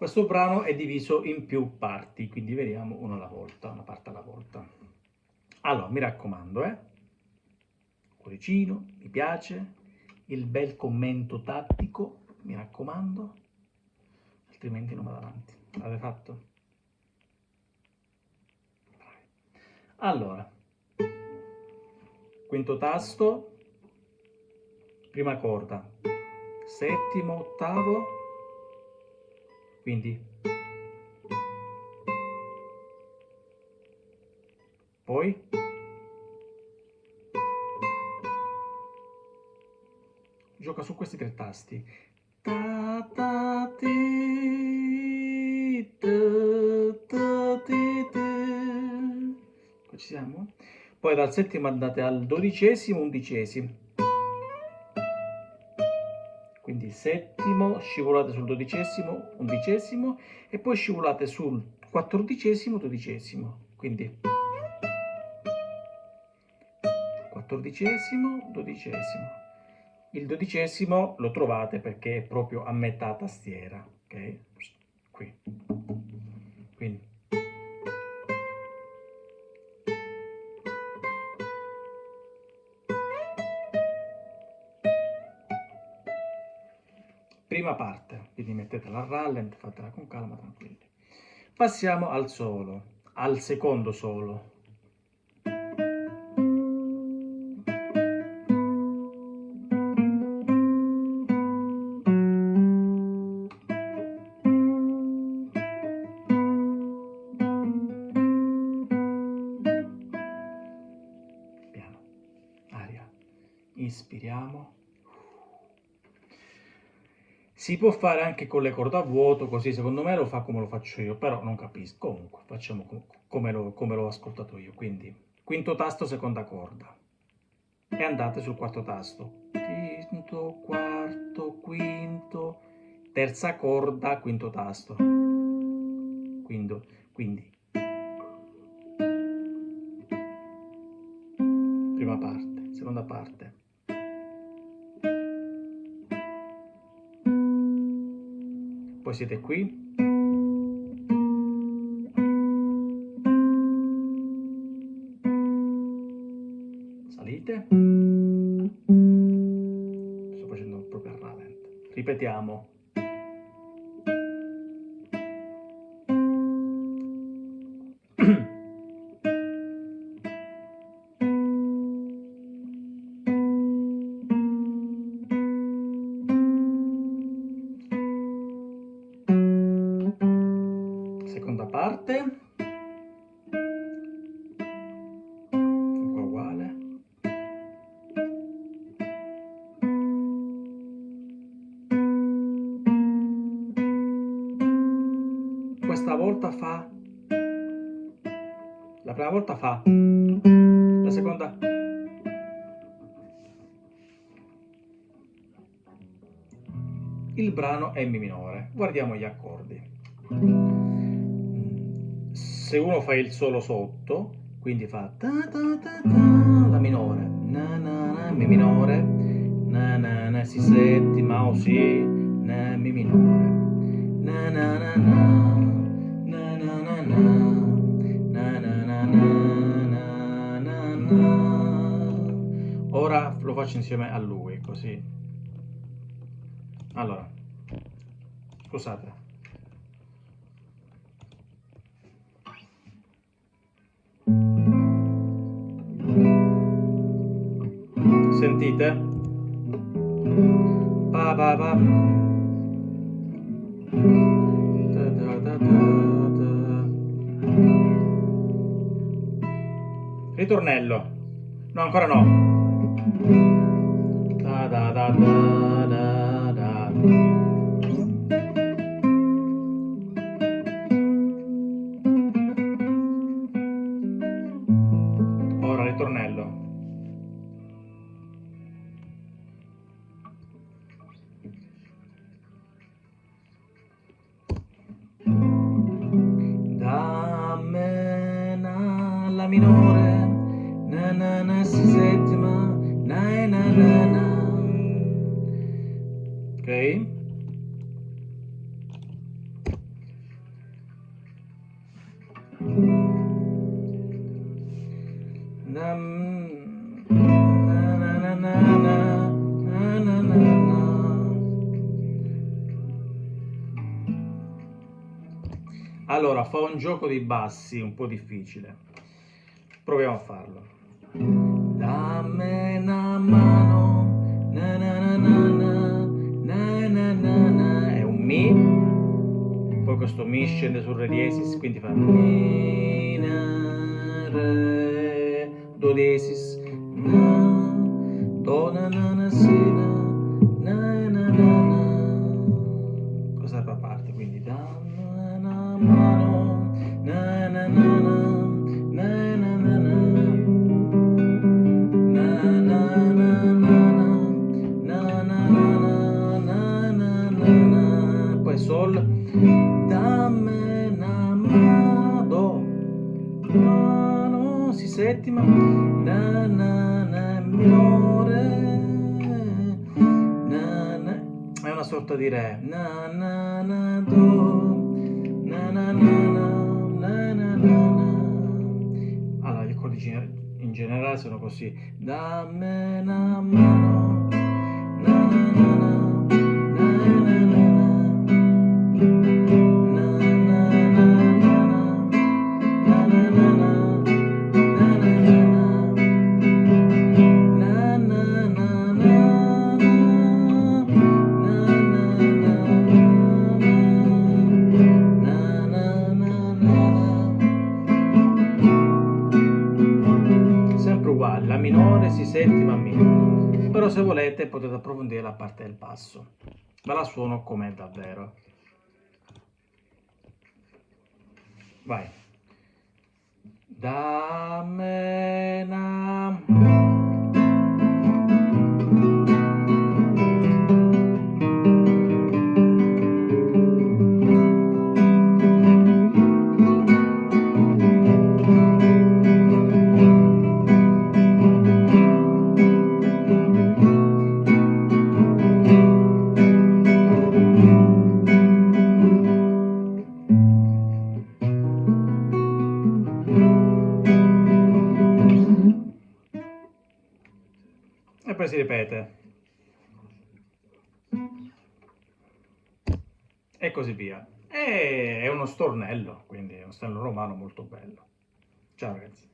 Questo brano è diviso in più parti, quindi vediamo uno alla volta, una parte alla volta. Allora, mi raccomando, cuoricino, mi piace, il bel commento tattico, mi raccomando, altrimenti non vado avanti. L'avete fatto? Allora, quinto tasto, prima corda, settimo, ottavo, quindi poi gioca su questi tre tasti. Ta, ta, ti, ta, ta, ti, ti. Qua ci siamo? Poi dal settimo andate al dodicesimo, undicesimo. Quindi settimo, scivolate sul dodicesimo, undicesimo e poi scivolate sul quattordicesimo, dodicesimo. Quindi quattordicesimo, dodicesimo. Il dodicesimo lo trovate perché è proprio a metà tastiera, ok? Qui. Quindi prima parte, quindi mettetela a rallent, fatela con calma, tranquilli. Passiamo al solo, al secondo solo. Piano, aria, ispiriamo. Si può fare anche con le corde a vuoto, così secondo me lo fa come lo faccio io, però non capisco. Comunque, facciamo come l'ho ascoltato io. Quindi, quinto tasto, seconda corda. E andate sul quarto tasto. Quinto, quarto, quinto, terza corda, quinto tasto. Quindi prima parte, seconda parte. Poi siete qui. Salite. Sto facendo proprio a rallent. Ripetiamo. Seconda parte. Qua uguale. Questa volta fa. La prima volta fa. La seconda. Il brano è in Mi minore. Guardiamo gli accordi. Se uno fa il solo sotto, quindi fa ta ta ta ta, la minore, na na na, Mi minore, na na na, Si settima o Si, na Mi minore, na na na na, na na na na, na na na na, na na. Ora lo faccio insieme a lui, così. Allora, scusate. Sentite? Pa pa pa. Da da da da. Ritornello. No, ancora no. Da da da da da da. Ora ritornello. La minore, na na na, Si settima, na na na na. Ok? Allora, fa un gioco di bassi un po' difficile. Proviamo a farlo. Dammi una mano, na na na na na, na na na na. È un Mi, poi questo Mi scende sul Re diesis, quindi fa Mi, na, Re, Do diesis, na, Do na na na si na na na na. Questa fa parte, quindi dammi una mano, na na na na, na na na na. Poi Sol, damme una mano, mano, si settima, na na na minore, na na, è una sorta di Re, na na na do, na na na na, na na na. Allora, gli accordi in generale sono così, damme una mano, na na na na, na na la minore, si settima, Mi. Però se volete potete approfondire la parte del basso. Ma la suono com'è davvero. Vai. Damme una... E poi si ripete. E così via. E è uno stornello, quindi è uno stornello romano molto bello. Ciao ragazzi.